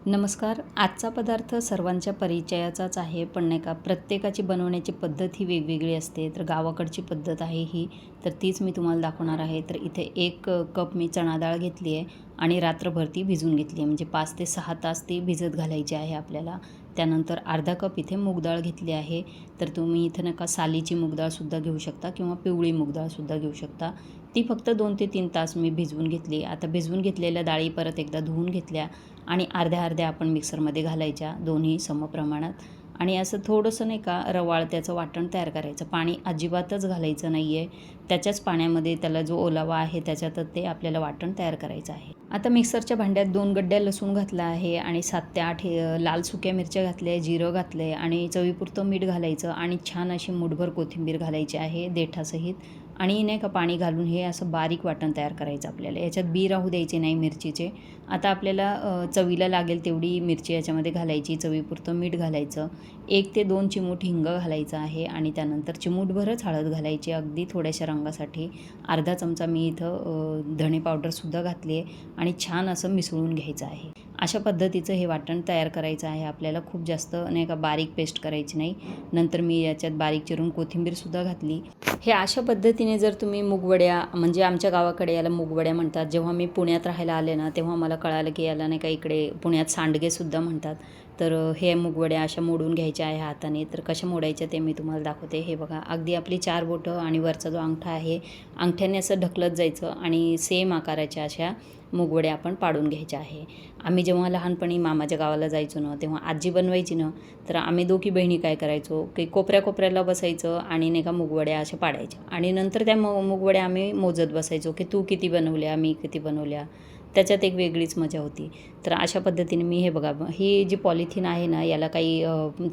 नमस्कार. आजचा पदार्थ सर्वांच्या परिचयाचाच आहे, पण नाही का प्रत्येकाची बनवण्याची पद्धत ही वेगवेगळी असते. तर गावाकडची पद्धत आहे ही, तर तीच मी तुम्हाला दाखवणार आहे. तर इथे 1 कप मी चणा डाळ घेतली आहे आणि रात्रभर ती भिजवून घेतली आहे. म्हणजे 5 ते 6 तास ती भिजत घालायची आहे आपल्याला. त्यानंतर अर्धा कप इथे मूग डाळ घेतली आहे. तर तुम्ही इथं नाही का सालीची मूग डाळसुद्धा घेऊ शकता किंवा पिवळी मूग डाळसुद्धा घेऊ शकता. ती फक्त 2 ते 3 तास मी भिजवून घेतली. आता भिजवून घेतलेल्या डाळी परत एकदा धुवून घेतल्या आणि अर्ध्या-अर्ध्या आपण मिक्सरमध्ये घालायच्या दोन्ही समप्रमाणात आणि असं थोडंसं नाही का रवाळ त्याचं वाटण तयार करायचं. पाणी अजिबातच घालायचं नाही आहे. त्याच्याच पाण्यामध्ये त्याला जो ओलावा आहे त्याच्यातच ते आपल्याला वाटण तयार करायचं आहे. आता मिक्सरच्या भांड्यात 2 गड्ड्या लसूण घातला आहे आणि 7 ते 8 लाल सुक्या मिरच्या घातल्या, जिरं घातलं आहे आणि चवीपुरतं मीठ घालायचं आणि छान अशी मूठभर कोथिंबीर घालायची आहे देठासहित आणि नाही का पाणी घालून हे असं बारीक वाटण तयार करायचं आपल्याला. याच्यात बी राहू द्यायचे नाही मिरचीचे. आता आपल्याला चवीला लागेल तेवढी मिरची याच्यामध्ये घालायची, चवीपुरतं मीठ घालायचं, 1 ते 2 चिमूट हिंग घालायचं आहे आणि त्यानंतर चिमूटभरच हळद घालायची अगदी थोड्याशा रंगासाठी. अर्धा चमचा मी इथं धणे पावडरसुद्धा घातली आहे आणि छान असं मिसळून घ्यायचं आहे. अशा पद्धतीचं हे वाटण तयार करायचं आहे आपल्याला. खूप जास्त नाही का बारीक पेस्ट करायची नाही. नंतर मी याच्यात बारीक चिरून कोथिंबीरसुद्धा घातली. हे अशा पद्धतीने जर तुम्ही मूगवड्या, म्हणजे आमच्या गावाकडे याला मूगवड्या म्हणतात. जेव्हा मी पुण्यात राहायला आले ना, तेव्हा मला कळालं की याला नाही का इकडे पुण्यात सांडगेसुद्धा म्हणतात. तर हे मूगवड्या अशा मोडून घ्यायच्या आहे हाताने. तर कशा मोडायच्या ते मी तुम्हाला दाखवते. हे बघा, अगदी आपली 4 बोटं आणि वरचा जो अंगठा आहे, अंगठ्याने असं ढकलत जायचं आणि सेम आकाराच्या अशा मूगवड्या आपण पाडून घ्यायच्या आहे. आम्ही जेव्हा लहानपणी मामाच्या गावाला जायचो ना, तेव्हा आजी बनवायची ना, तर आम्ही दोघी बहिणी काय करायचो की कोपऱ्या-कोपऱ्याला बसायचं आणि नाही का मूगवड्या अशा पाडायच्या आणि नंतर त्या मूगवड्या आम्ही मोजत बसायचो की तू किती बनवल्या, मी किती बनवल्या. त्याच्यात एक वेगळीच मजा होती. तर अशा पद्धतीने मी हे बघा, ही जी पॉलिथिन आहे ना, याला काही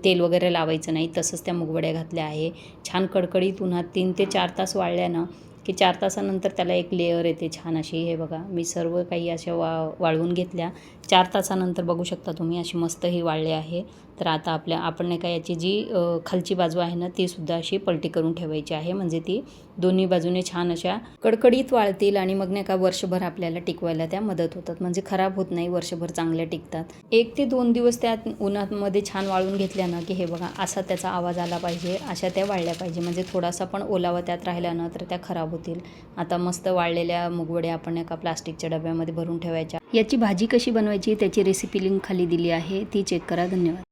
तेल वगैरे लावायचं नाही, तसंच त्या मूगवड्या घातल्या आहे. छान कडकडीत उन्हात 3 ते 4 तास वाळल्या ना, की 4 तासानंतर त्याला एक लेयर येते छान अशी. हे बघा, मी सर्व काही अशा वाळवून घेतल्या. 4 तासानंतर बघू शकता तुम्ही अशी मस्त ही वाळली आहे. तर आता आपण नाही का याची जी खालची बाजू आहे ना, तीसुद्धा अशी पलटी करून ठेवायची आहे. म्हणजे ती दोन्ही बाजूने छान अशा कडकडीत वाळतील आणि मग नाही का वर्षभर आपल्याला टिकवायला त्या मदत होतात. म्हणजे खराब होत नाही, वर्षभर चांगल्या टिकतात. 1 ते 2 दिवस त्या उन्हामध्ये छान वाळून घेतल्या ना, की हे बघा असा त्याचा आवाज आला पाहिजे, अशा त्या वाळल्या पाहिजे. म्हणजे थोडासा पण ओलावा त्यात राहिला ना, तर त्या खराब होतील. आता मस्त वाळलेल्या मूगवड्या आपण एका प्लास्टिकच्या डब्यामध्ये भरून ठेवायच्या. याची भाजी कशी बनवायची त्याची रेसिपी लिंक खाली दिली आहे, ती चेक करा. धन्यवाद.